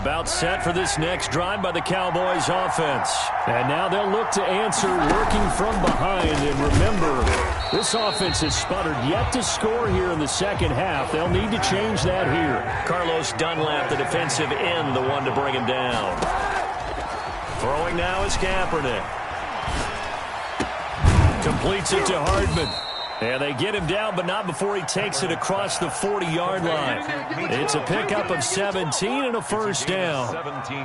About set for this next drive by the Cowboys offense. And now they'll look to answer working from behind. And remember, this offense has sputtered yet to score here in the second half. They'll need to change that here. Carlos Dunlap, the defensive end, the one to bring him down. Throwing now is Kaepernick. Completes it to Hardman. And they get him down, but not before he takes it across the 40-yard line. It's a pickup of 17 and a first down.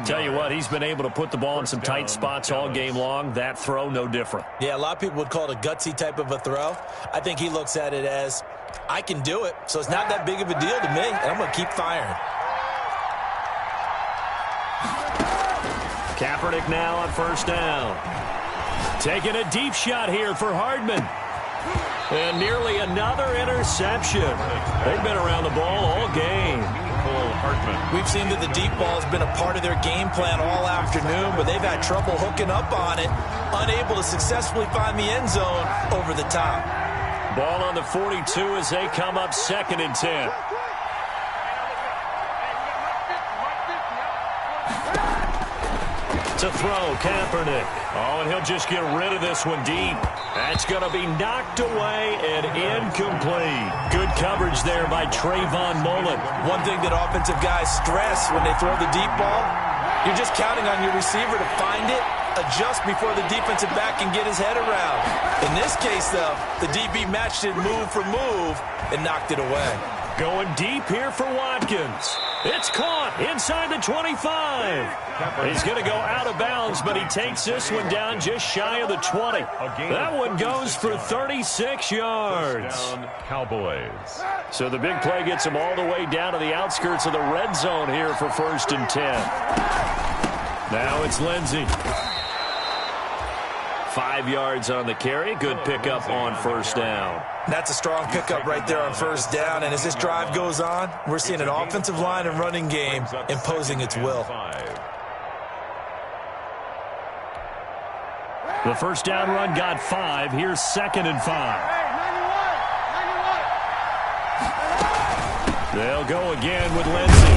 Tell you what, he's been able to put the ball in some tight spots all game long. That throw, no different. Yeah, a lot of people would call it a gutsy type of a throw. I think he looks at it as, I can do it, so it's not that big of a deal to me, and I'm going to keep firing. Kaepernick now on first down. Taking a deep shot here for Hardman. And nearly another interception. They've been around the ball all game. We've seen that the deep ball has been a part of their game plan all afternoon, but they've had trouble hooking up on it, unable to successfully find the end zone over the top. Ball on the 42 as they come up 2nd and 10. To throw, Kaepernick. Oh, and he'll just get rid of this one deep. That's going to be knocked away and incomplete. Good coverage there by Trayvon Mullen. One thing that offensive guys stress when they throw the deep ball, you're just counting on your receiver to find it, adjust before the defensive back can get his head around. In this case, though, the DB matched it move for move and knocked it away. Going deep here for Watkins. It's caught inside the 25. He's going to go out of bounds, but he takes this one down just shy of the 20. That one goes for 36 yards. Cowboys. So the big play gets him all the way down to the outskirts of the red zone here for 1st and 10. Now it's Lindsey. 5 yards on the carry. Good pickup on first down. That's a strong pickup right there on first down. And as this drive goes on, we're seeing an offensive line and running game imposing its will. The first down run got 5. Here's 2nd and 5. They'll go again with Lindsey.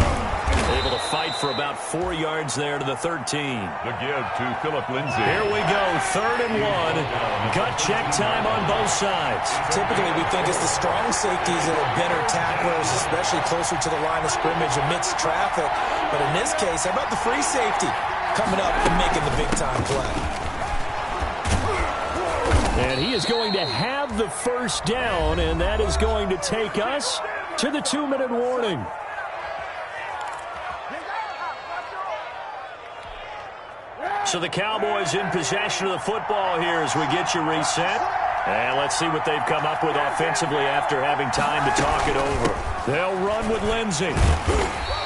Able to fight for about 4 yards there to the 13. The give to Phillip Lindsay. Here we go, 3rd and 1. Gut check time on both sides. Typically, we think it's the strong safeties that are better tacklers, especially closer to the line of scrimmage amidst traffic. But in this case, how about the free safety coming up and making the big-time play? And he is going to have the first down, and that is going to take us to the 2-minute warning. So the Cowboys in possession of the football here as we get you reset. And let's see what they've come up with offensively after having time to talk it over. They'll run with Lindsey.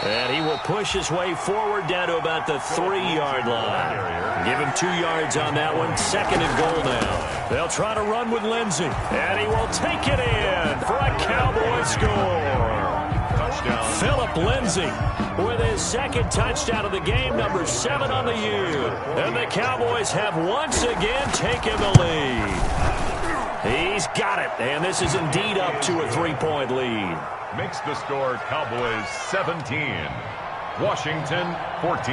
And he will push his way forward down to about the 3-yard line. Give him 2 yards on that one. 2nd and goal now. They'll try to run with Lindsey. And he will take it in for a Cowboy score. Phillip Lindsay with his 2nd touchdown of the game, number 7 on the year. And the Cowboys have once again taken the lead. He's got it, and this is indeed up to a 3-point lead. Makes the score Cowboys 17, Washington 14.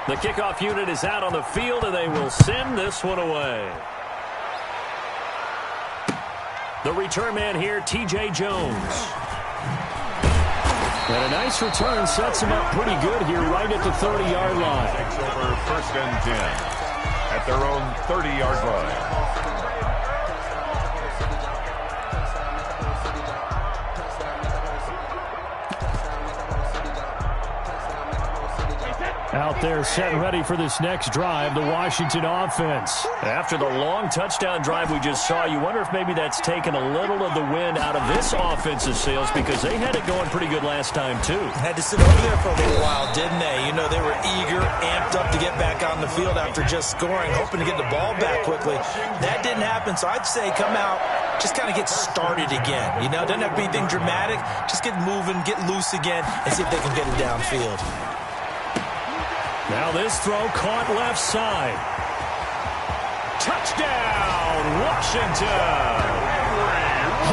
The kickoff unit is out on the field, and they will send this one away. The return man here, T.J. Jones. And a nice return sets him up pretty good here right at the 30-yard line. Takes over 1st and 10 at their own 30-yard line. Out there set and ready for this next drive, the Washington offense. After the long touchdown drive we just saw, you wonder if maybe that's taken a little of the wind out of this offensive sails because they had it going pretty good last time too. Had to sit over there for a little while, didn't they? You know, they were eager, amped up to get back on the field after just scoring, hoping to get the ball back quickly. That didn't happen, so I'd say come out, just kind of get started again. You know, doesn't have to be anything dramatic. Just get moving, get loose again, and see if they can get it downfield. Now this throw caught left side. Touchdown, Washington!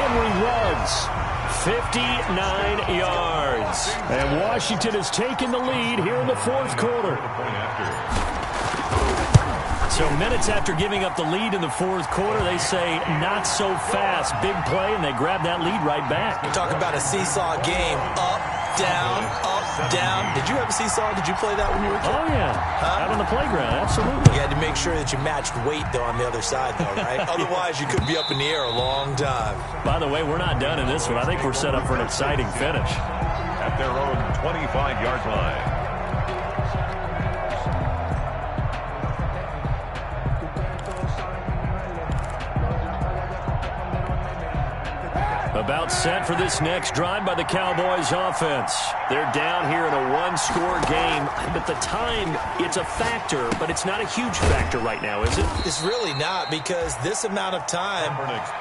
Henry Ruggs 59 yards. And Washington has taken the lead here in the fourth quarter. So minutes after giving up the lead in the fourth quarter, they say not so fast. Big play, and they grab that lead right back. We're talking about a seesaw game. Up, down, up, down. Did you have a seesaw? Did you play that when you were a kid? Oh, yeah. Out on the playground, absolutely. You had to make sure that you matched weight, though, on the other side, though, right? Otherwise, you could be up in the air a long time. By the way, we're not done in this one. I think we're set up for an exciting finish. At their own 25-yard line. About set for this next drive by the Cowboys offense. They're down here in a one-score game, but the time, it's a factor, but it's not a huge factor right now, is it? It's really not, because this amount of time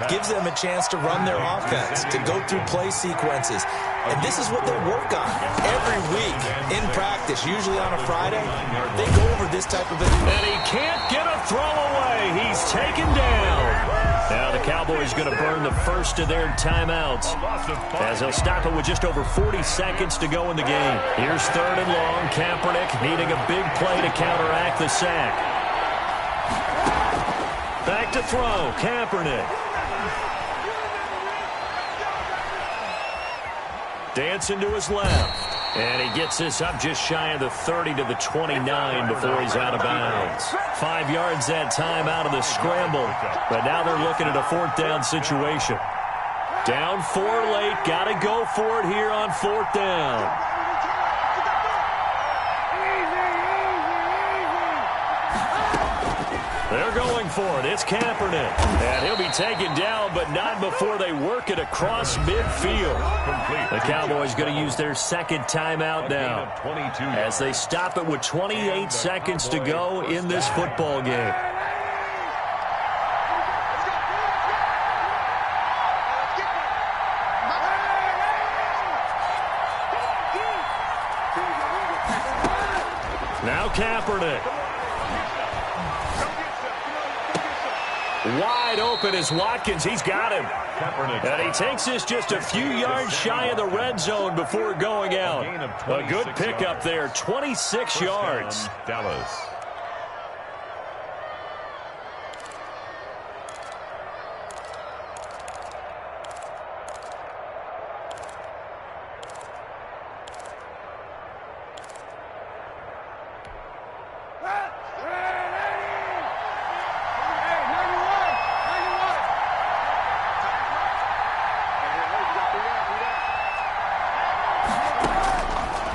gives them a chance to run their offense, to go through play sequences. And this is what they work on every week in practice, usually on a Friday. They go over this type of thing. And he can't get a throw away. He's taken down. Now the Cowboys going to burn the first of their timeouts as they'll stop it with just over 40 seconds to go in the game. Here's third and long. Kaepernick needing a big play to counteract the sack. Back to throw. Kaepernick. Dancing to his left. And he gets this up just shy of the 30 to the 29 before he's out of bounds. 5 yards that time out of the scramble. But now they're looking at a fourth down situation. Down 4 late. Got to go for it here on fourth down. They're going for it. It's Kaepernick. And he'll be taken down, but not before they work it across midfield. The Cowboys going to use their second timeout now as they stop it with 28 seconds to go in this football game. Now Kaepernick. Wide open is Watkins. He's got him. And he takes this just a few yards shy of the red zone before going out. A good pickup there, 26 yards. Dallas.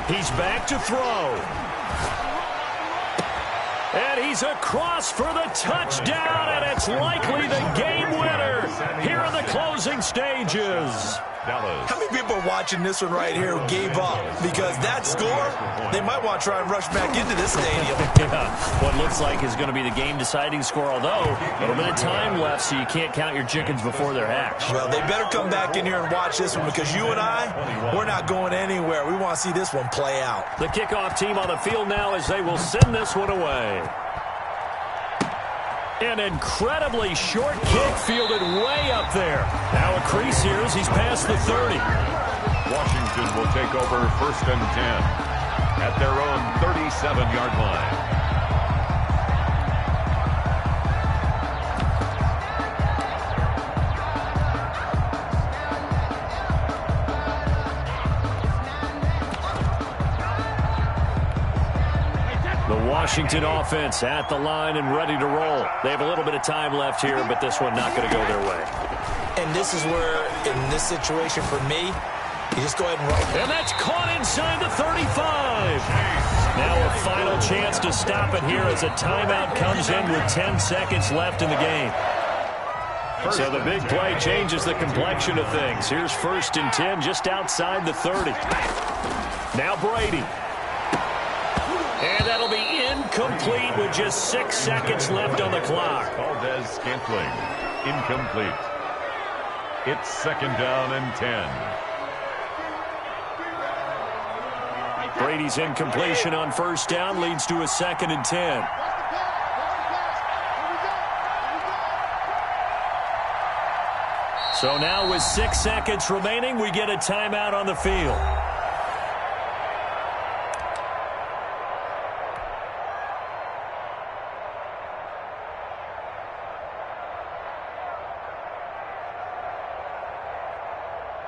He's back to throw. And he's across for the touchdown, and it's likely the game winner here in the closing stages. Dallas. How many people are watching this one right here who gave up? Because that score, they might want to try and rush back into this stadium. Yeah, what looks like is going to be the game-deciding score, although a little bit of time left, so you can't count your chickens before they're hatched. Well, they better come back in here and watch this one, because you and I, we're not going anywhere. We want to see this one play out. The kickoff team on the field now as they will send this one away. An incredibly short kick fielded way up there. Now a crease here as he's past the 30. Washington will take over 1st and 10 at their own 37-yard line. Washington offense at the line and ready to roll. They have a little bit of time left here, but this one not going to go their way. And this is where, in this situation for me, you just go ahead and run. And that's caught inside the 35. Now a final chance to stop it here as a timeout comes in with 10 seconds left in the game. So the big play changes the complexion of things. Here's 1st and 10 just outside the 30. Now Brady. And that'll be incomplete with just 6 seconds left on the clock. Valdez-Scantling, incomplete. It's 2nd down and 10. Brady's incompletion on 1st down leads to a 2nd and 10. So now with 6 seconds remaining, we get a timeout on the field.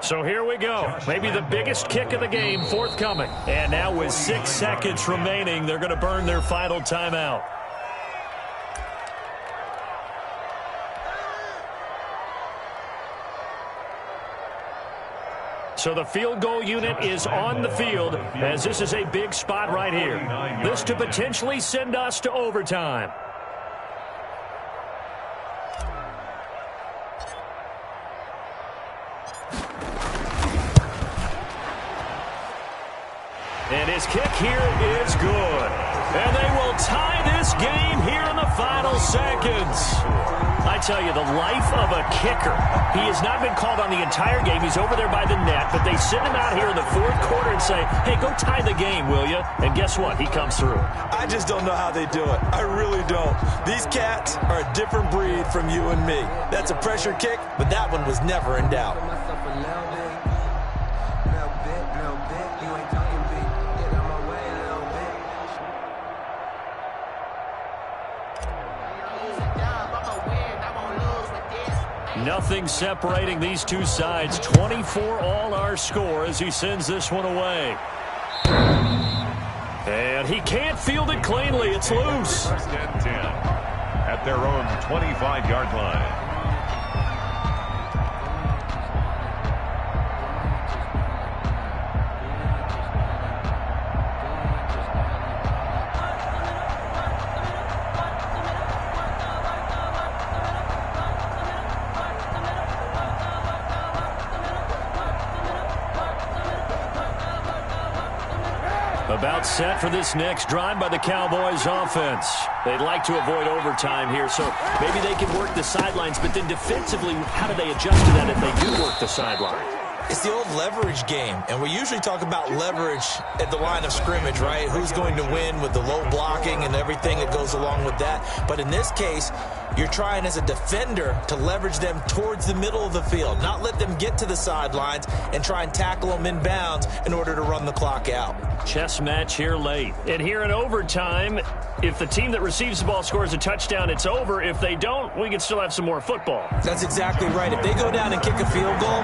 So here we go. Maybe the biggest kick of the game forthcoming. And now with 6 seconds remaining, they're going to burn their final timeout. So the field goal unit is on the field, as this is a big spot right here. This to potentially send us to overtime. And his kick here is good. And they will tie this game here in the final seconds. I tell you, the life of a kicker. He has not been called on the entire game. He's over there by the net, but they send him out here in the fourth quarter and say, hey, go tie the game, will you? And guess what? He comes through. I just don't know how they do it. I really don't. These cats are a different breed from you and me. That's a pressure kick, but that one was never in doubt. Nothing separating these two sides. 24 all our score as he sends this one away. And he can't field it cleanly. It's loose. First and 10 at their own 25-yard line. About set for this next drive by the Cowboys offense. They'd like to avoid overtime here, so maybe they can work the sidelines, but then defensively, how do they adjust to that if they do work the sideline? It's the old leverage game, and we usually talk about leverage at the line of scrimmage, right? Who's going to win with the low blocking and everything that goes along with that. But in this case, you're trying as a defender to leverage them towards the middle of the field, not let them get to the sidelines and try and tackle them in bounds in order to run the clock out. Chess match here late. And here in overtime, if the team that receives the ball scores a touchdown, it's over. If they don't, we can still have some more football. That's exactly right. If they go down and kick a field goal,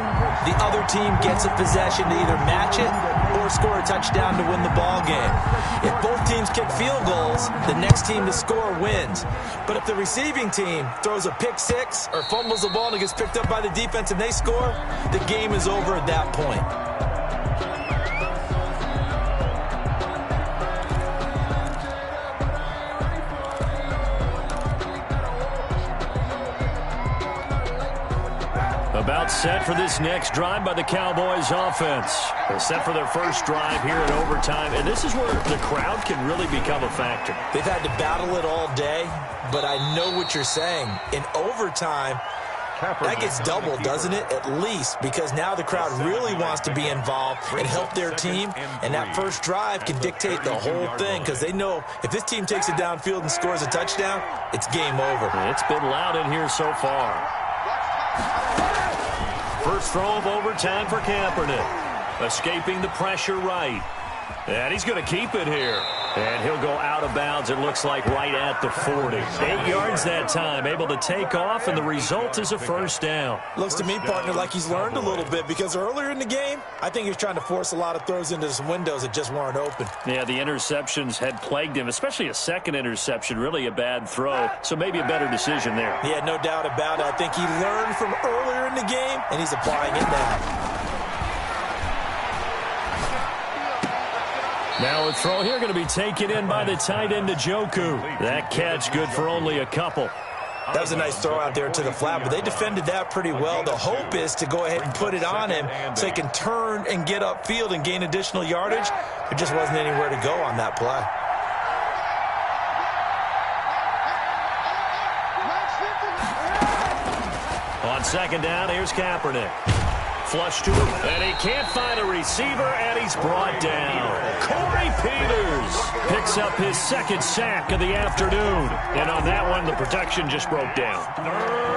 the other team gets a possession to either match it or score a touchdown to win the ball game. If both teams kick field goals, the next team to score wins. But if the receiving team throws a pick six or fumbles the ball and it gets picked up by the defense and they score, the game is over at that point. About set for this next drive by the Cowboys offense. They're set for their first drive here in overtime, and this is where the crowd can really become a factor. They've had to battle it all day, but I know what you're saying. In overtime, that gets doubled, doesn't it? At least, because now the crowd really wants to be involved and help their team, and that first drive can dictate the whole thing because they know if this team takes it downfield and scores a touchdown, it's game over. It's been loud in here so far. First throw of overtime for Kaepernick. Escaping the pressure right. And he's going to keep it here. And he'll go out of bounds, it looks like, right at the 40. 8 yards that time, able to take off, and the result is a first down. Looks to me, partner, like he's learned a little bit because earlier in the game, I think he was trying to force a lot of throws into some windows that just weren't open. Yeah, the interceptions had plagued him, especially a second interception, really a bad throw. So maybe a better decision there. Yeah, no doubt about it. I think he learned from earlier in the game, and he's applying it now. Now a throw here going to be taken in by the tight end Njoku. That catch good for only a couple. That was a nice throw out there to the flat, but they defended that pretty well. The hope is to go ahead and put it on him so he can turn and get upfield and gain additional yardage. There just wasn't anywhere to go on that play. On second down, here's Kaepernick. flush to him, and he can't find a receiver, and he's brought down. Corey Peters picks up his second sack of the afternoon. And on that one, the protection just broke down.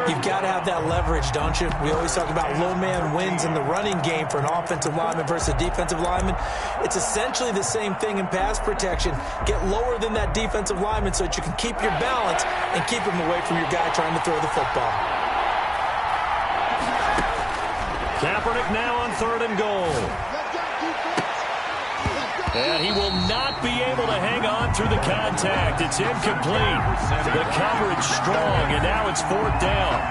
You've got to have that leverage, don't you? We always talk about low man wins in the running game for an offensive lineman versus a defensive lineman. It's essentially the same thing in pass protection. Get lower than that defensive lineman so that you can keep your balance and keep him away from your guy trying to throw the football. Kaepernick now on 3rd and goal. And he will not be able to hang on through the contact. It's incomplete. The coverage strong, and now it's 4th down.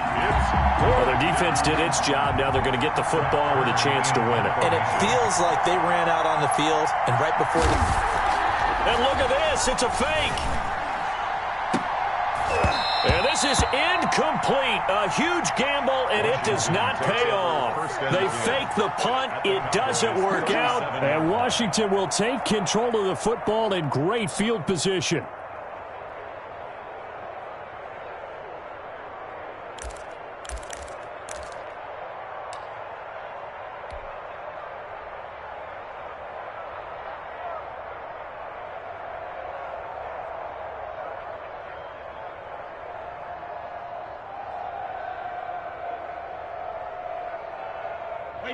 Well, their defense did its job. Now they're going to get the football with a chance to win it. And it feels like they ran out on the field, and right before the... And look at this. It's a fake. And this is incomplete. A huge gamble, and it does not pay off. They fake the punt. It doesn't work out. And Washington will take control of the football in great field position.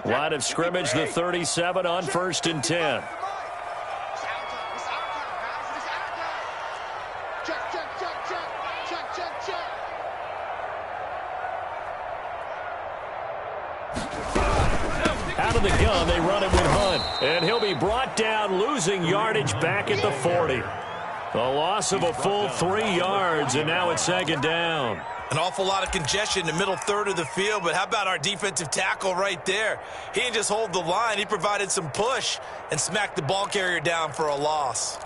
Line of scrimmage, the 37 on 1st and 10. Out of the gun, they run it with Hunt. And he'll be brought down, losing yardage back at the 40. A loss of a full 3 yards, and now it's 2nd down. An awful lot of congestion in the middle third of the field, but how about our defensive tackle right there? He didn't just hold the line. He provided some push and smacked the ball carrier down for a loss.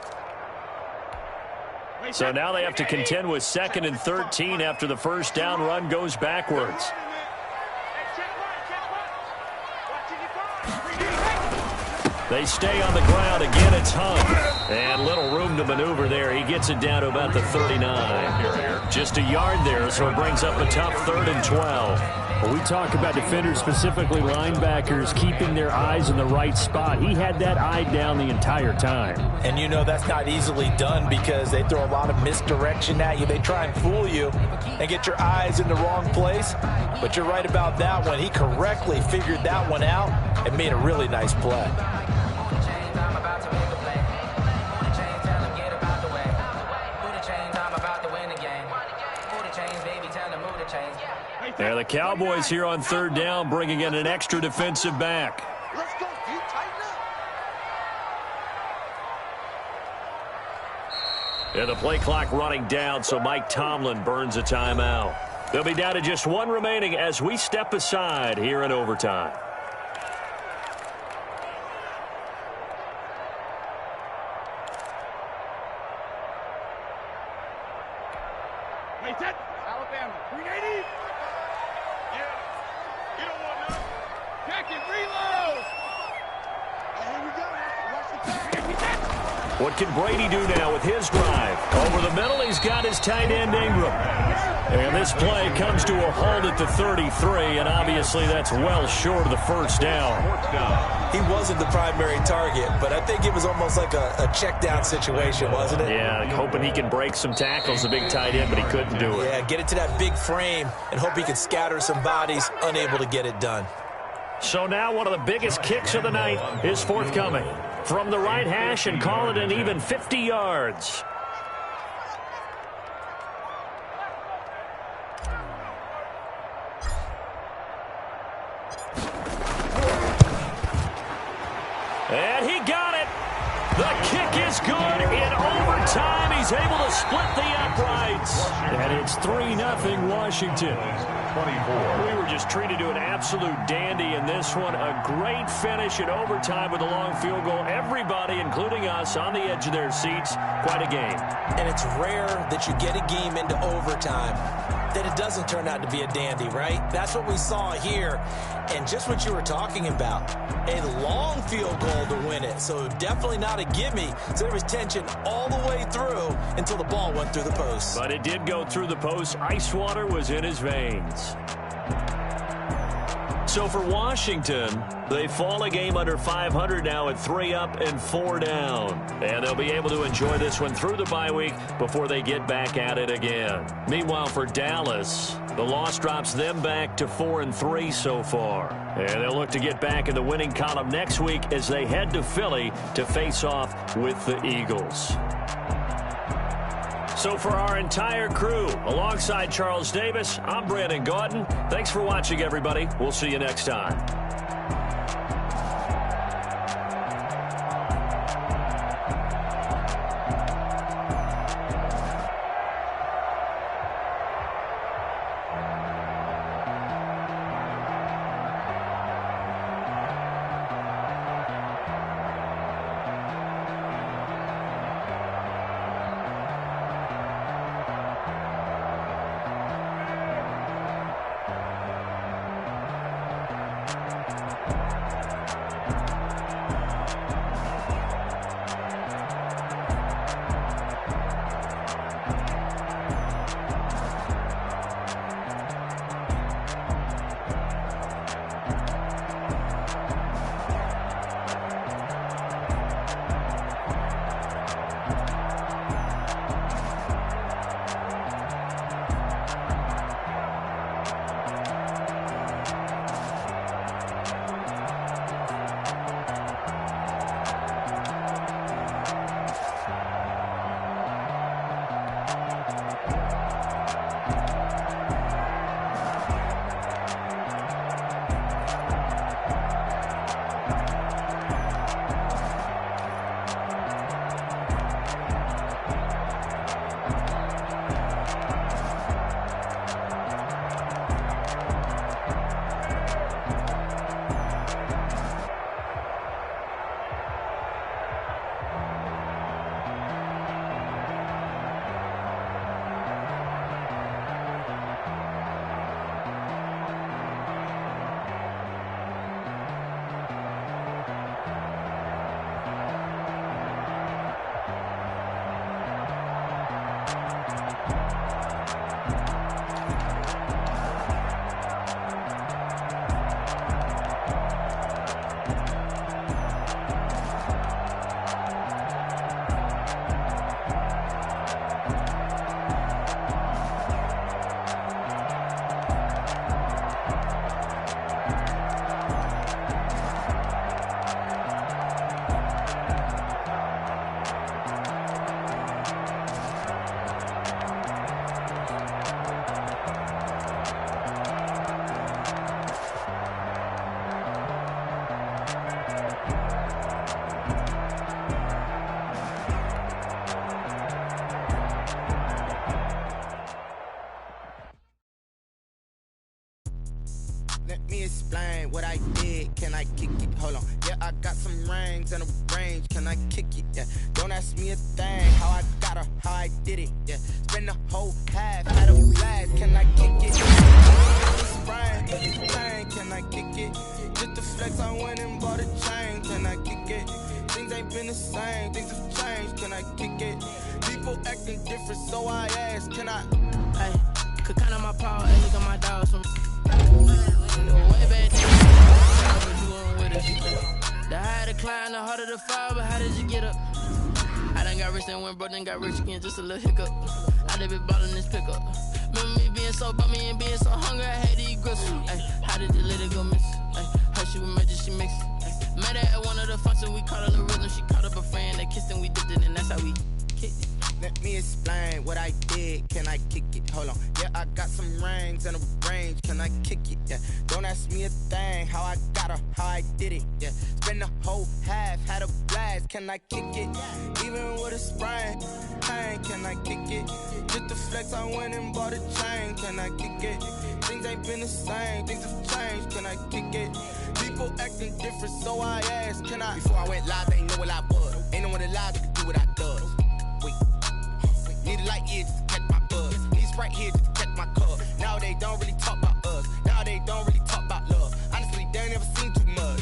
So now they have to contend with 2nd and 13 after the first down run goes backwards. They stay on the ground. Again, it's Hunt. And little room to maneuver there. He gets it down to about the 39. Just a yard there, so it brings up a tough 3rd and 12. Well, we talk about defenders, specifically linebackers, keeping their eyes in the right spot. He had that eye down the entire time. And you know that's not easily done because they throw a lot of misdirection at you. They try and fool you and get your eyes in the wrong place. But you're right about that one. He correctly figured that one out and made a really nice play. There, the Cowboys here on 3rd down, bringing in an extra defensive back. Let's go, you tighten up. And the play clock running down, so Mike Tomlin burns a timeout. They'll be down to just 1 remaining as we step aside here in overtime. Wait, that Alabama 380. Yeah, you don't want none. Jack it, reload. Here we go. Watch the pass. What can Brady do now with his drive? Over the middle, he's got his tight end Ingram. And this play comes to a halt at the 33, and obviously that's well short of the first down. He wasn't the primary target, but I think it was almost like a check down situation, wasn't it? Yeah, hoping he can break some tackles, the big tight end, but he couldn't do it. Yeah, get it to that big frame and hope he can scatter some bodies, unable to get it done. So now one of the biggest kicks of the night is forthcoming. From the right hash and call it an even 50 yards. And he got it. The kick is good. In overtime, he's able to split the uprights. And it's 3-0 Washington. 24. We were just treated to an absolute dandy in this one. A great finish in overtime with a long field goal. Everybody, including us, on the edge of their seats. Quite a game. And it's rare that you get a game into overtime that it doesn't turn out to be a dandy, right? That's what we saw here. And just what you were talking about, a long field goal to win it. So definitely not a gimme. So there was tension all the way through until the ball went through the post. But it did go through the post. Ice water was in his veins. So for Washington, they fall a game under 500 now at 3 up and 4 down. And they'll be able to enjoy this one through the bye week before they get back at it again. Meanwhile, for Dallas, the loss drops them back to 4 and 3 so far. And they'll look to get back in the winning column next week as they head to Philly to face off with the Eagles. So for our entire crew, alongside Charles Davis, I'm Brandon Gaudin. Thanks for watching, everybody. We'll see you next time. Let me explain what I did. Can I kick it? Hold on. Yeah, I got some rings and a range. Can I kick it? Yeah. Don't ask me a thing. How I got her, how I did it. Yeah. Spend the whole half, had a blast. Can I kick it? Sprain, can I kick it? Just the flex, I went and bought a chain. Can I kick it? Things ain't been the same. Things have changed. Can I kick it? People acting different, so I ask. Can I? Hey, could count on my power and look at my dogs from way back then. You on with us. The higher the climb, the harder the fall, but how did you get up? I done got rich and went broke, then got rich again, just a little hiccup. I done been ballin' this pickup. Remember me being so bummy and being so hungry, I had to eat gristle. Ay, how did you let it go miss? Ay, her she was magic, she mixed. Met her at one of the functions, we caught her the rhythm, she caught up a friend, they kissed and we dipped it, and that's how we kicked it. Let me explain what I did. Can I kick it? Hold on. Yeah, I got some rings and a range. Can I kick it? Yeah. Don't ask me a thing. How I got her, how I did it. Yeah. Spend the whole half, had a blast. Can I kick it? Even with a sprain, pain. Can I kick it? Just the flex, I went and bought a chain. Can I kick it? Things ain't been the same. Things have changed. Can I kick it? People acting different, so I asked. Can I? Before I went live, they know what I was. Ain't no one alive that can do what I does. Need a light year just to catch my buzz. Need Sprite here just to catch my cup. Now they don't really talk about us. Now they don't really talk about love. Honestly, they ain't never seen too much.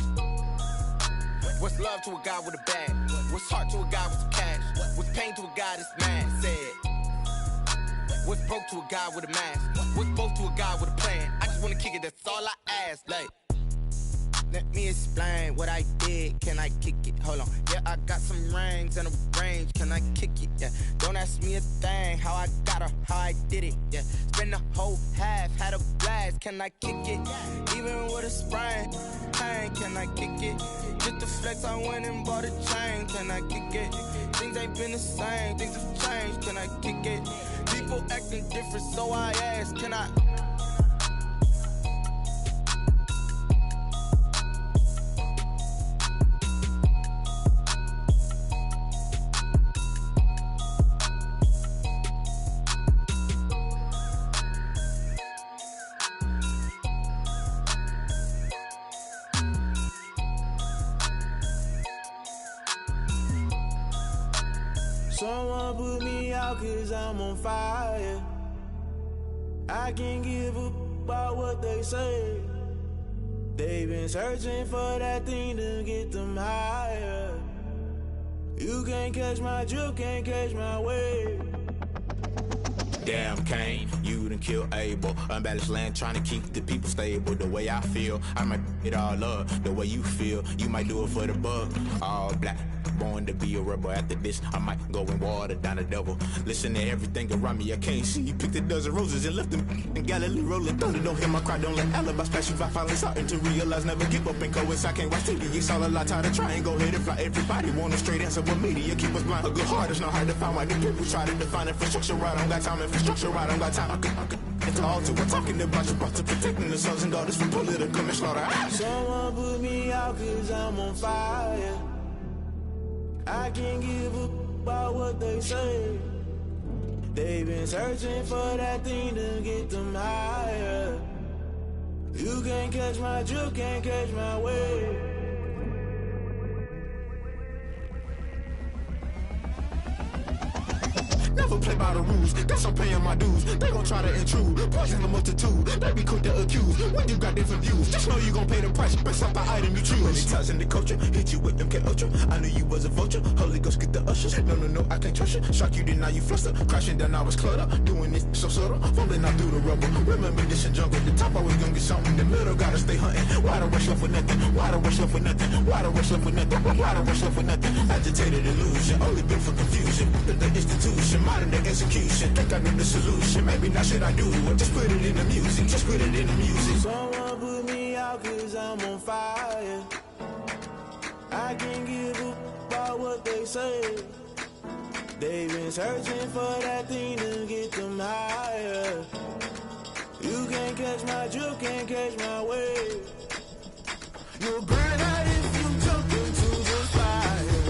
What's love to a guy with a bag? What's heart to a guy with some cash? What's pain to a guy that's mad? Said. What's broke to a guy with a mask? What's both to a guy with a plan? I just wanna kick it, that's all I ask. Like, Let me explain what I did. Can I kick it? Hold on. Yeah, I got some rings and a range. Can I kick it? Yeah. Don't ask me a thing. How I got her, how I did it. Yeah. Spend the whole half, had a blast. Can I kick it? Even with a sprain, pain. Can I kick it? Just the flex, I went and bought a chain. Can I kick it? Things ain't been the same. Things have changed. Can I kick it? People acting different, so I ask. Can I? Someone put me out 'cause I'm on fire. I can't give a about what they say. They've been searching for that thing to get them higher. You can't catch my drift, can't catch my wave. Damn, Kane, you done killed Abel. Unbalanced land, trying to keep the people stable. The way I feel, I might it all up. The way you feel, you might do it for the bug. All black, born to be a rebel. After this, I might go and water down the devil. Listen to everything around me, I can't see. Picked a dozen roses and left them in Galilee rolling thunder. Don't hear my cry, don't let alibis splash you. I finally starting to realize, never give up and coincide. I can't watch TV, it's all a lot, tired of trying. Go ahead and fly. Everybody want a straight answer, but media keep us blind. A good heart is not hard to find. Why do people try to define infrastructure right? I don't got time, infrastructure right, I don't got time. I could it's all to we're talking about you, about to protecting the sons and daughters from political manslaughter. Someone put me out 'cause I'm on fire. I can't give a about what they say. They've been searching for that thing to get them higher. You can't catch my drift, can't catch my wave. Never play by the rules, guess I'm paying my dues. They gon' try to intrude, poison the multitude. They be quick to accuse, when you got different views. Just know you gon' pay the price, based off the item you choose. Many times in the culture, hit you with MK Ultra. I knew you was a vulture, Holy Ghost get the ushers. No, I can't trust you. Shock you, then now you fluster. Crashing down, I was cluttered. Doing this so subtle, fumbling out through the rubble. Remember this in jungle, the top always gonna get something. In the middle, gotta stay hunting. Why the rush left with nothing? Why the rush left with nothing? Why the rush left with nothing? Why the rush left with nothing? Agitated illusion, only built for confusion. The institution, modern day execution. Think I know the solution. Maybe now should I do it? Just put it in the music. Just put it in the music. Someone put me out 'cause I'm on fire. I can't give a about what they say. They've been searching for that thing to get them higher. You can't catch my drift, can't catch my wave. You'll burn out if you jump into the fire.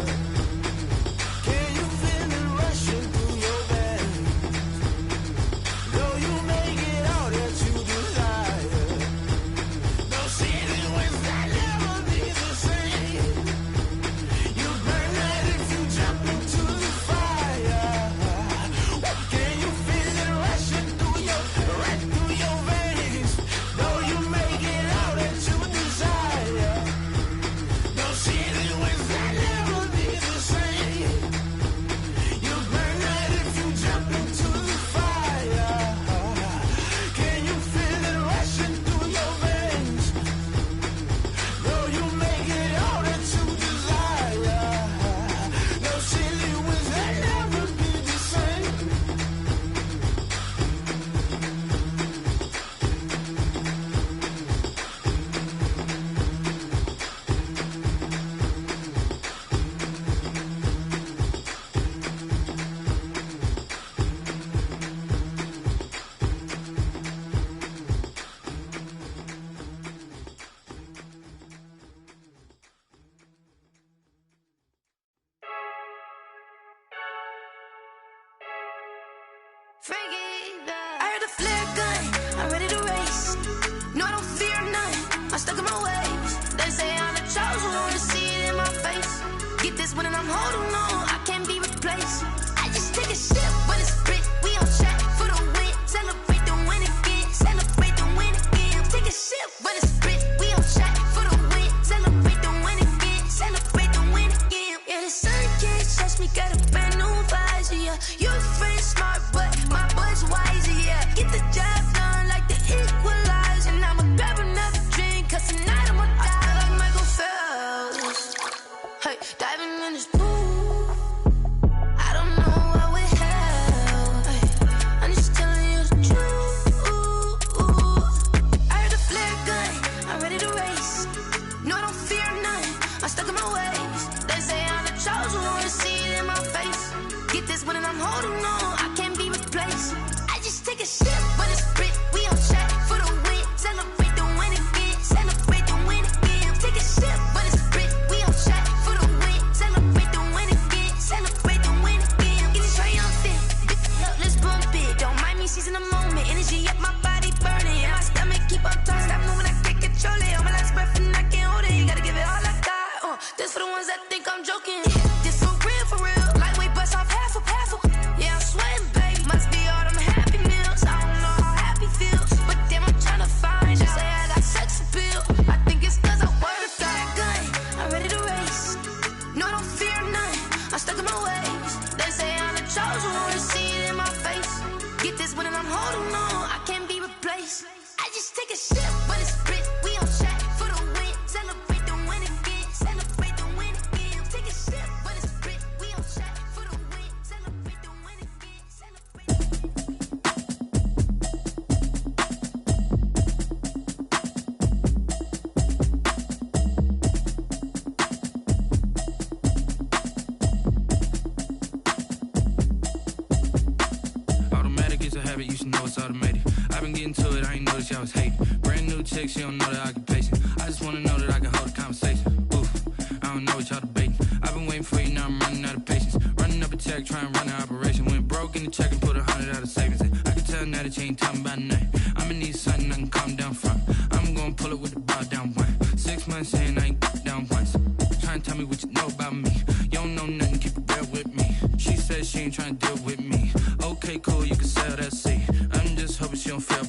Can you feel it rushing through your veins? Though you make it all that you desire. No ceiling wins that never be the same. You burn out if you jump into the fire. Can you feel it rushing through right through your veins? Though you make it all that you desire. No ceiling wins that never be the same. You burn out if you jump into the fire. Can you feel it rushing through your veins? Though you make it all that you desire. No ceiling wins that never be the same. I heard the flare gun, I'm ready to race. No, I don't fear none, I'm stuck in my ways. They say I'm the chosen one, to see it in my face. Get this one and I'm holding on, I can't be replaced. I just take a sip when it's split, we on track for the win. Celebrate the win again, celebrate the win again. Take a sip when it's split, we on track for the win. Celebrate the win again, celebrate the win again. Yeah, the sun can't touch me, got a brand new visor, yeah. You're friend smart, but my boy's wiser, yeah. Get the job done like the equalizer. And I'ma grab another drink, cause tonight I'ma die like my when I'm holding on, I can't be replaced. I just take a sip, but it's split. We on track for the win. Celebrate the win again. Celebrate the win again. Take a sip, but it's split. We on track for the win. Celebrate the win again. Celebrate the win again. Get it triumphant. Let's bump it. Don't mind me, she's in the moment. Energy up, my body burning. And my stomach keep up talking. Stop moving, I can't control it. On my last breath and I can't hold it. You gotta give it all I got. This for the ones that think I'm joking. This for real. Lightweight bust off half of. Yeah, I'm sweating, babe. Must be all them happy meals. I don't know how happy feels, but damn, I'm tryna find you. Say I got sex appeal. I think it's cause I work that gun. I'm ready to race. No, I don't fear none. I'm stuck in my ways. They say I'm the chosen one. To see it in my face. Get this when I'm holding on. I can't be replaced. I just take a sip, but it's split. We on track for the win. Celebrate the win again. Celebrate the win again. Take a sip, but it's split. We on track for the win. Celebrate the win again. Automatic is a habit, you should know it's automated. I've been getting to it, I ain't noticed y'all was hating. Brand new chick, she don't know the occupation. I just wanna know that I can hold a conversation. Oof, I don't know what y'all debating. I've been waiting for you, now I'm running out of patience. Running up a check, trying to run an operation. Went broke in the check and put 100 out of savings in. I can tell now that you ain't talking about nothing. I'ma need something I can calm down from. I'm gonna pull it with the bar down one. 6 months in, I ain't down once. Trying to tell me what you know about me. You don't know nothing, keep it real with me. She said she ain't trying to deal with me. Okay, cool, you can sell that seat. I'm just hoping she don't fail.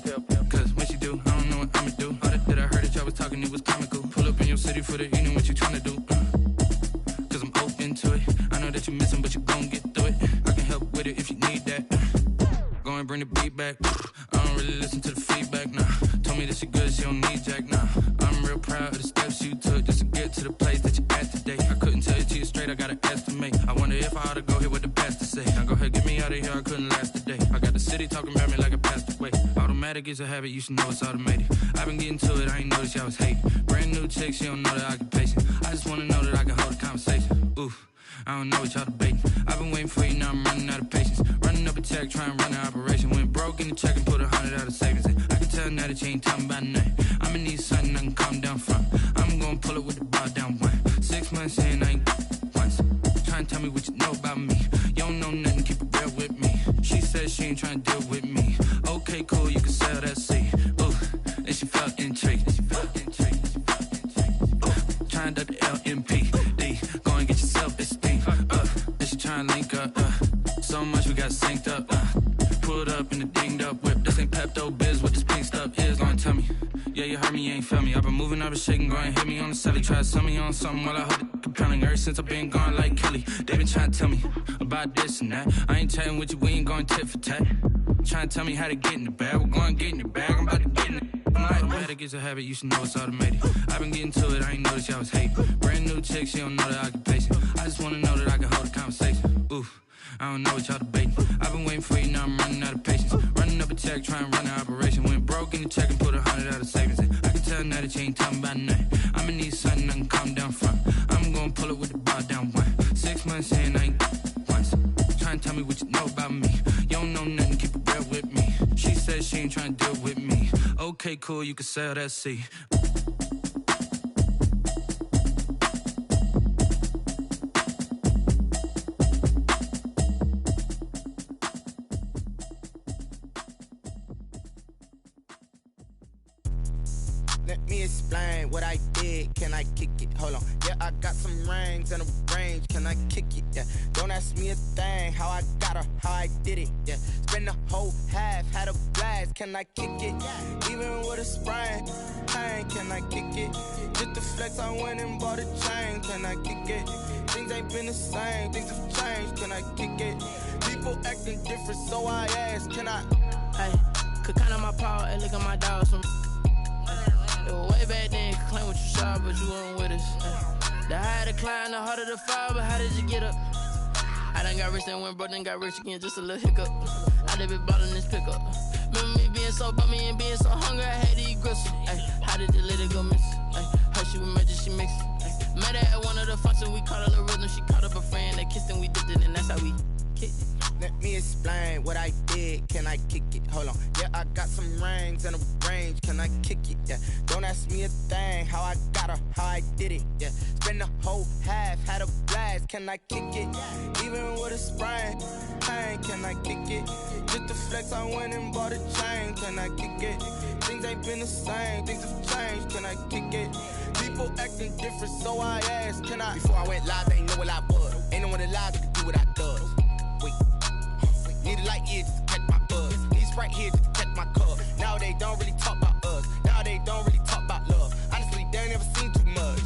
Cause when she do, I don't know what I'ma do. All that I heard that y'all was talking, it was comical. Pull up in your city for the evening, what you trying to do? Cause I'm open to it. I know that you missing, but you gon' get through it. I can help with it if you need that. Go and bring the beat back. I don't really listen to the feedback, nah. Told me that she good, she don't need jack, nah. I'm real proud of the steps you took just to get to the place that you're at today. I couldn't tell it to you straight, I gotta estimate. I wonder if I ought to go here with the pastor say. Now go ahead, get me out of here, I couldn't last a day. I got the city talking about me like I passed away. Automatic is a habit, you should know it's automated. I've been getting to it, I ain't noticed y'all was hating. Brand new chick, she don't know the occupation. I just wanna know that I can hold a conversation. Oof, I don't know what y'all debating. I've been waiting for you, now I'm running out of patience. Running up a check, trying to run an operation. Went broke in the check and put 100 out of savings in. I can tell now that you ain't talking about nothing. I'ma need something I can calm down from. I'm gonna pull it with the bar down one. 6 months in, I ain't once. Trying to tell me what you know about me. You don't know nothing, keep it real with me. She said she ain't trying to deal with me. Okay, cool, you can sell that seat. Ooh, and she felt intrigued. Trying to the LMPD. Go and get your self-esteem. And she trying to link up. So much we got synced up. Pulled up in the dinged up whip. This ain't Pepto-Biz, what this pink stuff is. Go and tell me. Yeah, you heard me, you ain't felt me. I've been moving, I've been shaking, go and hit me on the celly. Try to sell me on something while I hold it compelling. Ever since I've been gone like Kelly, they been trying to tell me about this and that. I ain't chatting with you, we ain't going tit for tat. Trying to tell me how to get in the bag. We're going to get in your bag, I'm about to get in it. I'm like, automatic is a habit, you should know it's automated. I've been getting to it, I ain't noticed y'all was hating. Brand new chick, she don't know the occupation. I just wanna know that I can hold a conversation. Oof, I don't know what y'all debating. I've been waiting for you, now I'm running out of patience. Running up a check, trying to run an operation. Went broke in the check and put 100 out of savings in. I can tell now that you ain't talking about nothing. I'ma need something I can calm down from. I'm gonna pull it with the bar down one. 6 months in, I ain't once. Trying to tell me what you know about me. You don't know nothing, keep it real with me. She said she ain't trying to deal with me. Okay, cool, you can sell that seat. Let me explain what I did. Can I kick it? Hold on. Yeah, I got some rings and a range. Can I kick it? Yeah. Don't ask me a thing. How I got her, how I did it. Yeah. Spend the whole half, had a blast. Can I kick it? Even with a sprain. Hey, can I kick it? Just the flex, I went and bought a chain. Can I kick it? Things ain't been the same. Things have changed. Can I kick it? People acting different, so I ask. Can I? Hey, could count on my power and look at my dogs. It was way back then, could claim what you saw, but you weren't with us. The higher the climb, the harder the fall, but how did you get up? I done got rich, then went broke, then got rich again, just a little hiccup. I done been ballin' this pickup. Remember me being so bummy and being so hungry, I had to eat gristle. Ay, how did the lady go miss? Her she was magic, she mixed. Met her at one of the functions, we caught a little rhythm, she caught up a friend, they kissed and we dipped it, and that's how we kicked it. Let me explain what I did. Can I kick it? Hold on. Yeah, I got some rings and a range. Can I kick it? Yeah. Don't ask me a thing. How I got her, how I did it. Yeah. Spend the whole half, had a blast. Can I kick it? Even with a sprain, pain. Can I kick it? Just to flex, I went and bought a chain. Can I kick it? Things ain't been the same. Things have changed. Can I kick it? People acting different, so I asked. Can I? Before I went live, they ain't know what I was. Ain't no one alive that could do what I does. Wait. Need a light year just to catch my buzz. Need Sprite here just to catch my cup. Now they don't really talk about us. Now they don't really talk about love. Honestly, they ain't never seen too much.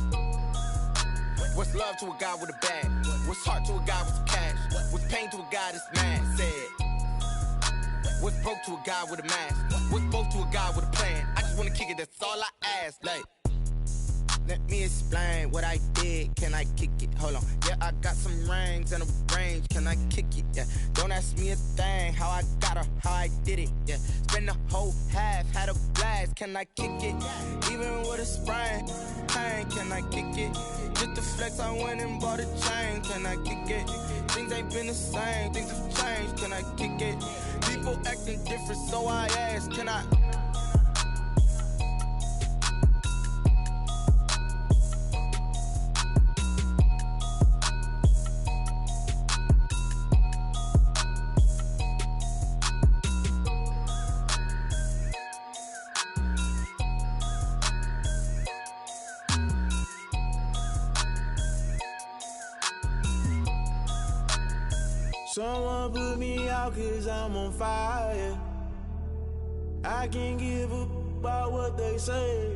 What's love to a guy with a bag? What's heart to a guy with some cash? What's pain to a guy that's mad? Said. What's broke to a guy with a mask? What's both to a guy with a plan? I just wanna kick it, that's all I ask. Like, let me explain what I did. Can I kick it? Hold on. Yeah, I got some rings and a range. Can I kick it? Yeah. Don't ask me a thing. How I got her, how I did it. Yeah. Spend the whole half, had a blast. Can I kick it? Even with a sprain, pain. Can I kick it? Just to flex, I went and bought a chain. Can I kick it? Things ain't been the same. Things have changed. Can I kick it? People acting different, so I asked. Can I? Someone put me out 'cause I'm on fire. I can't give up about what they say.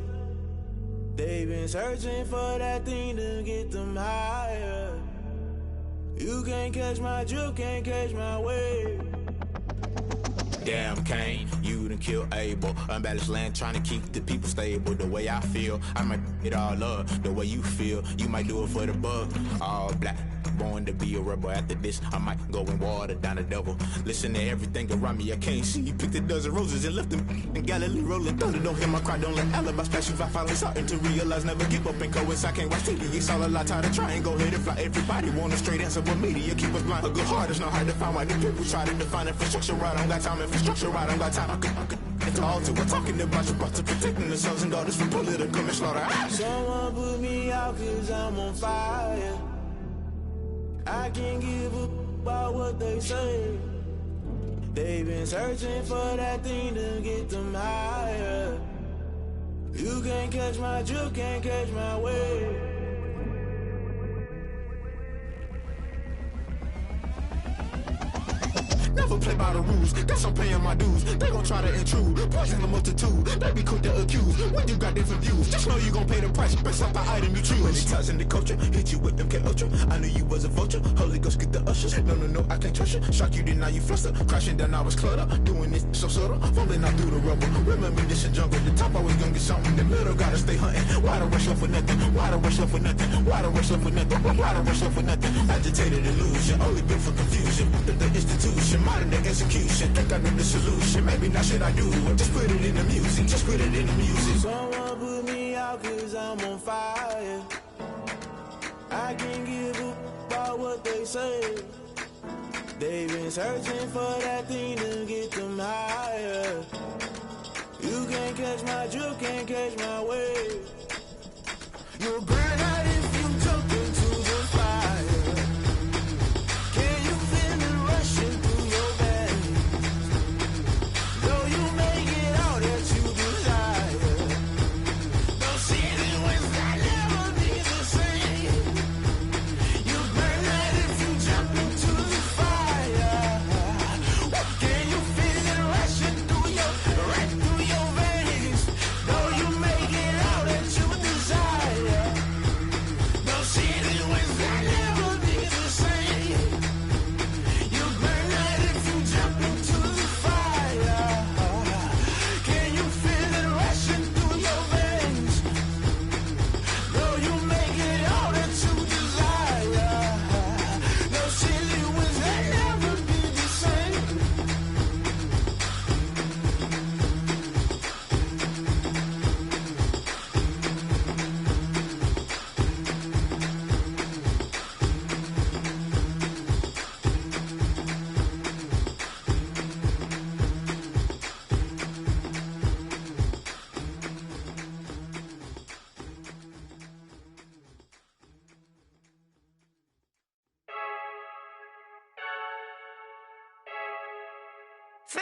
They've been searching for that thing to get them higher. You can't catch my drift, can't catch my wave. Damn, Kane, you done killed Abel. Unbalanced land, trying to keep the people stable. The way I feel, I might it all up. The way you feel, you might do it for the bug. All black, born to be a rebel. After this, I might go and water down the devil. Listen to everything around me, I can't see. Picked a dozen roses and left them in Galilee rolling thunder. Don't hear my cry, don't let alibis flash. If I finally starting to realize, never give up and coincide. I can't watch TV, it's all a lot. Tired of trying, go ahead and fly. Everybody want a straight answer, but media keep us blind. A good heart is not hard to find. Why the people try to define infrastructure right? I don't got time, infrastructure right, I don't got time. I could it's all to we're talking about your brother protecting the sons and daughters from political manslaughter. Someone put me out 'cause I'm on fire. I can't give up about what they say. They've been searching for that thing to get them higher. You can't catch my drift, can't catch my wave. Never play by the rules, guess I'm paying my dues. They gon' try to intrude, poison the multitude. They be quick to accuse, when you got different views. Just know you gon' pay the price, based off the item you choose. When it ties in the culture, hit you with them K-Ultra. I knew you was a vulture, Holy Ghost get the ushers. No, I can't trust you. Shock you, then now you fluster. Crashing down, I was clutter. Doing this so subtle, falling out through the rubble. Remember this a jungle, the top always gonna get something. In the middle, gotta stay hunting. Why the rush up for nothing? Why the rush up for nothing? Why the rush up for nothing? Why the rush up for nothing? Agitated illusion, only built for confusion. The institution, modern day execution. Think I know the solution, maybe not should I do it. Just put it in the music, just put it in the music. Someone put me out 'cause I'm on fire. I can't give up about what they say. They've been searching for that thing to get them higher. You can't catch my drift, can't catch my wave. You'll burn out if you jump into the fire. Can you feel it rushing through your veins? Though you make it all that you desire. Don't see it was that never be the same. You burn out if you jump into the fire. Can you feel it rushing through right through your veins? Though you make it all that you desire. I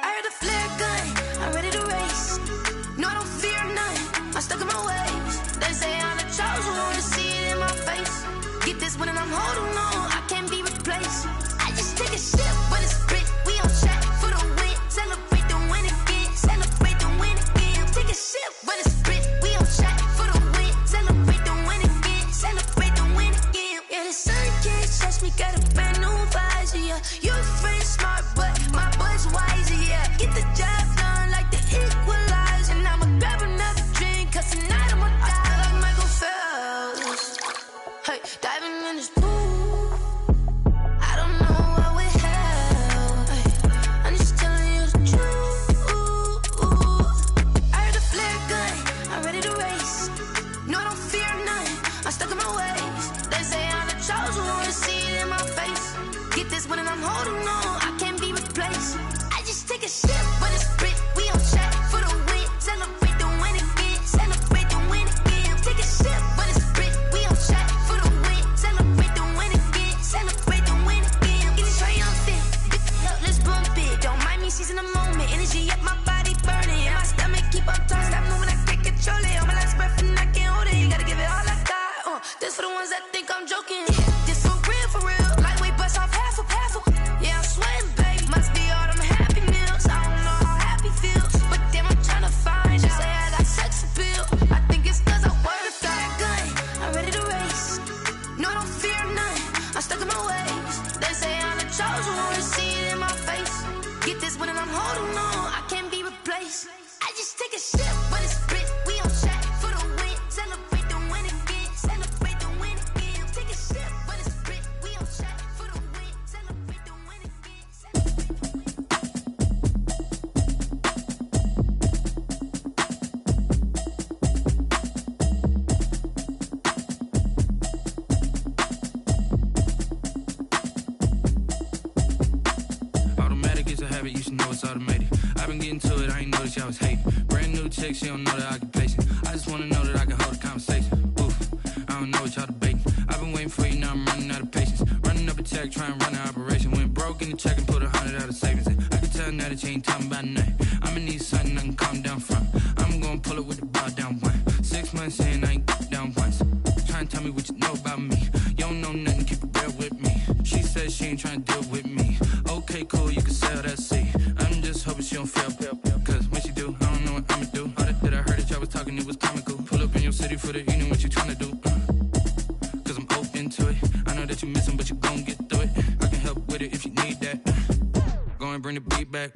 heard the flare gun, I'm ready to race. No, I don't fear none, I'm stuck in my ways. They say I'm the chosen one, to see it in my face. Get this one and I'm holding on, I can't be replaced. I just take a sip when it's split, we on track for the win. Celebrate the win again, celebrate the win again. Take a sip when it's split, we on track for the win. Celebrate the win again, celebrate the win again. Yeah, the sun can't touch me, got a brand new visor, yeah. You're a friend smart, but my boy's wiser, yeah. Get the job done like the equalizer. And I'ma grab another drink, cause tonight I'ma die like Michael Phelps. Hey, diving in this pool, I don't know what we have. Hey, I'm just telling you the truth. I heard the flare gun, I'm ready to race. No, I don't fear none, I'm stuck in my ways. They say I'm the chosen one, to see it in my face. Get this one and I'm holding on, I can't be replaced. I just take a sip when it's split, we on track for the win. Celebrate the win again, celebrate the win again. Take a sip when it's split, we on track for the win. Celebrate the win again, celebrate the win again. Getting triumphant, let's bump it. Don't mind me seizing the moment, energy up my body burning. And my stomach keep on turning, stop moving, I can't control it. On my last breath and I can't hold it, you gotta give it all I got. This for the ones that think I'm joking. This for real, lightweight bust off half a. Yeah, I'm sweating, babe, must be all them happy meals. I don't know how happy feels, but damn, I'm trying to find. She say I got sex appeal, I think it's cause I wear the flag gun. I'm ready to race, no, I don't fear none, I'm stuck in my ways. They say I'm the chosen one, to see it in my face. Get this one and I'm holding on, I can't be replaced. I just take a sip when it's split, we on track for the win. Celebrate the win again, celebrate the win again. Take a sip when it's split, we on track for the win. Celebrate the win again, celebrate the win. Automatic is a habit, you should know it's automated. I've been getting to it, I ain't noticed y'all was hating. Brand new chick, she don't know the occupation. I just wanna know that I can hold a conversation. Oof, I don't know what y'all debating. I've been waiting for you, now I'm running out of patience. Running up a check, trying to run an operation. Went broke in the check and put 100 out of savings in. I can tell now that you ain't talking about nothing. I'ma need something I can calm down from. I'm gonna pull it with the bar down one. 6 months in, I ain't down once. Trying to tell me what you know about me. You don't know nothing, keep it real with me. She said she ain't trying to deal with me. Okay, cool, you can sell that seat. I'm just hoping she don't fail. Cause when she do, I don't know what I'ma do. All that I heard that y'all was talking, it was comical. Pull up in your city for the evening, what you trying to do? Cause I'm open to it. I know that you missing, but you gon' get through it. I can help with it if you need that. Go and bring the beat back.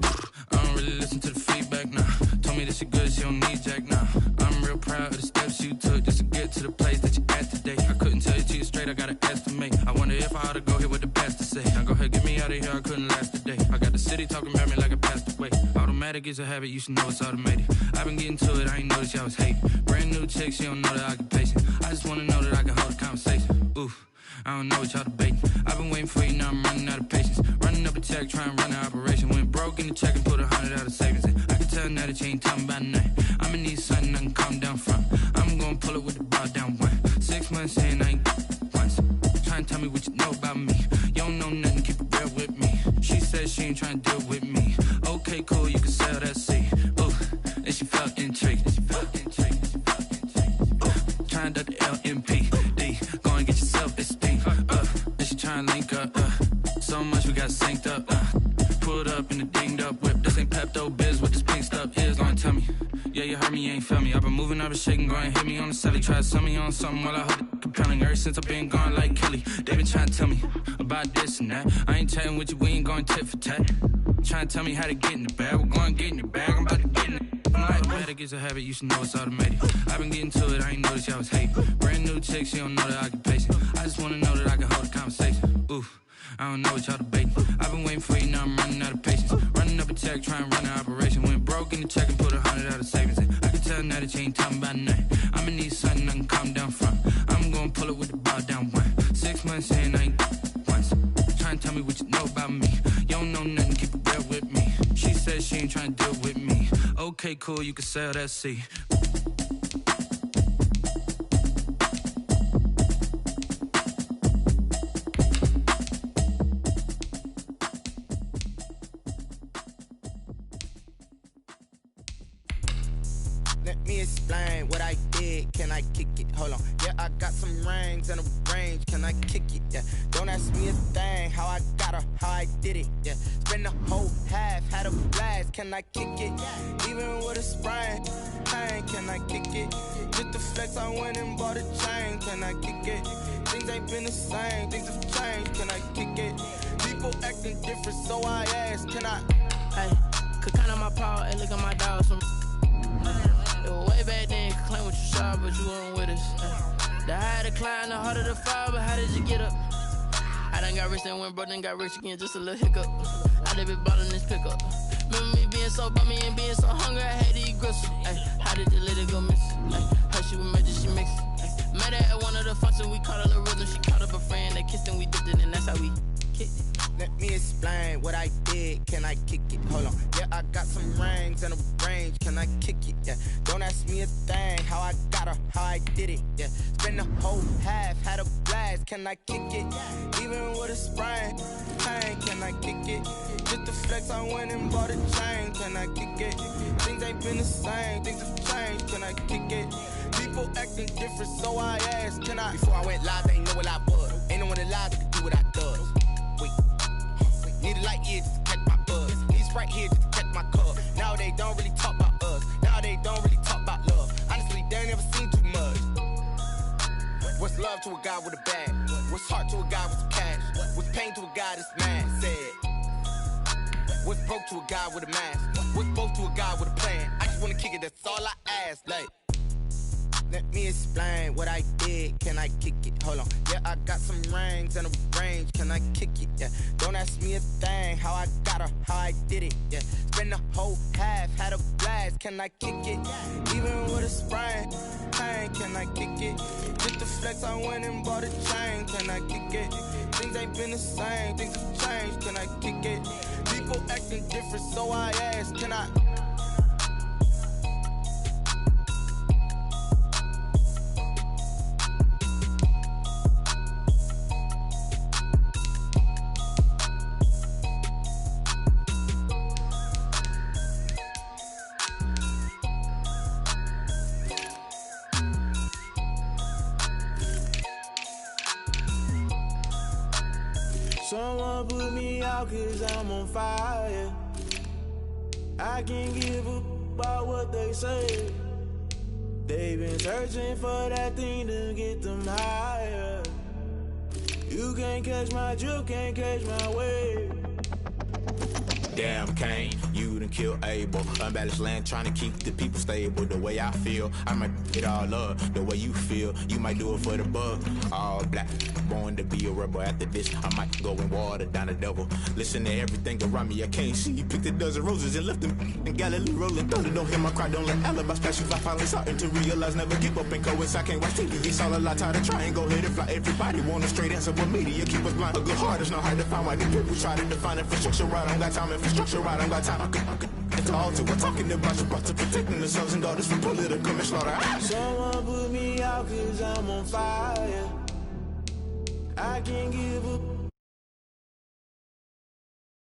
I don't really listen to the feedback, nah. Told me that she good, she don't need jack, nah. I'm real proud of the steps you took just to get to the place that you at today. I couldn't tell you to you straight, I gotta estimate. I wonder if I ought to go here with the pastor say. Now go ahead, get me out of here, I couldn't last a day. I got the city talking about me like I passed away. Automatic is a habit, you should know it's automated. I've been getting to it, I ain't noticed y'all was hating. Brand new chick, she don't know the occupation. I just wanna know that I can hold a conversation. Oof, I don't know what y'all debating. I've been waiting for you, now I'm running out of patience. Running up a check, trying to run an operation. Went broke in the check and put 100 out of savings in. I can tell now that you ain't talking about nothing. I'ma need something I can calm down from. I'm gonna pull it with the bar down one. 6 months in, I ain't once. Trying to tell me what you know about me. You don't know nothing, keep it real with me. She said she ain't trying to deal with me. Okay, cool, you can sell that seat. Ooh, and she felt intrigued. Trying to the LMPD. Go and get your self-esteem. And she trying to link up. So much we got synced up. Pulled up in the dinged up whip. This ain't Pepto-Biz, what this pink stuff is. Go and tell me. Yeah, you heard me, you ain't feel me. I've been moving, I've been shaking, go and hit me on the celly. Try to sell me on something while I hold it compelling. Ever since I've been gone like Kelly, they been trying to tell me about this and that. I ain't chatting with you, we ain't going tit for tat. Trying to tell me how to get in the bag. We're going to get in your bag, I'm about to get in it. Automatic is a habit, you should know it's automated. I've been getting to it, I ain't noticed y'all was hating. Brand new chick, she don't know the occupation. I just wanna know that I can hold a conversation. Oof, I don't know what y'all debating. I've been waiting for you, now I'm running out of patience. Running up a check, trying to run an operation. Went broke in the check and put 100 out of savings in. I can tell now that you ain't talking about nothing. I'ma need something I can calm down from. I'm gonna pull it with the bar down one. 6 months in, I ain't once. Trying to tell me what you know about me. You don't know nothing, keep it real with me. She said she ain't trying to deal with me. Okay, cool, you can sell that seat. Let me explain what I did. Can I kick it? Hold on. Yeah, I got some rings and a range. Can I kick it? Yeah. Don't ask me a thing. How I got her, how I did it. Yeah. Spend the whole half, had a blast. Can I kick it? Even with a sprain, pain. Can I kick it? Just the flex, I went and bought a chain. Can I kick it? Things ain't been the same. Things have changed. Can I kick it? People acting different, so I ask. Can I? Hey, could count on my paw and look at my dogs. Way back then, you could claim what you saw, but you weren't with us. The higher the climb, the harder the fall, but how did you get up? I done got rich, then went broke, then got rich again, just a little hiccup. I done been ballin' this pickup. Remember me being so bummy and being so hungry, I had to eat gristle. Ay, how did the lady go miss? How she was magic, she mixed. Met her at one of the functions, we caught a little rhythm. She caught up a friend, they kissed and we dipped it, and that's how we kicked it. Let me explain what I did. Can I kick it? Hold on. Yeah, I got some rings and a range. Can I kick it? Yeah. Don't ask me a thing. How I got her, how I did it. Yeah. Spend the whole half, had a blast. Can I kick it? Even with a sprain, pain. Can I kick it? Just the flex, I went and bought a chain. Can I kick it? Things ain't been the same. Things have changed. Can I kick it? People acting different, so I asked. Can I? Before I went live, they ain't know what I was. Ain't no one alive that could do what I does. Wait. Need a light here just to catch my buzz. Need Sprite here just to catch my cup. Now they don't really talk about us. Now they don't really talk about love. Honestly, they ain't never seen too much. What's love to a guy with a bag? What's heart to a guy with some cash? What's pain to a guy that's mad? Said. What's broke to a guy with a mask? What's both to a guy with a plan? I just wanna kick it, that's all I ask. Like, let me explain what I did. Can I kick it? Hold on. Yeah, I got some rings and a range. Can I kick it? Yeah. Don't ask me a thing. How I got her, how I did it. Yeah. Spend the whole half, had a blast. Can I kick it? Even with a sprain, pain. Can I kick it? Just the flex, I went and bought a chain. Can I kick it? Things ain't been the same. Things have changed. Can I kick it? People acting different, so I ask. Can I? Someone put me out 'cause I'm on fire. I can't give up about what they say. They've been searching for that thing to get them higher. You can't catch my drift, can't catch my wave. Damn, Kane, you done killed Abel. Unbalanced land, trying to keep the people stable. The way I feel, I might it all up. The way you feel, you might do it for the bug. All black, born to be a rebel. After this, I might go and water down the devil. Listen to everything around me, I can't see. Picked a dozen roses and left them in Galilee rolling. Thunder, don't hear my cry, don't let alibis pass you. I finally starting to realize, never give up and coincide. I can't watch TV, it's all a lot. Tired of trying, go ahead and fly. Everybody want a straight answer, but media keep us blind. A good heart is not hard to find. Why the people try to define infrastructure right? I don't got time, infrastructure right, I don't got time. I could it's all to we're talking about you, about to protecting the sons and daughters from political manslaughter. Someone put me out 'cause I'm on fire. I can't give up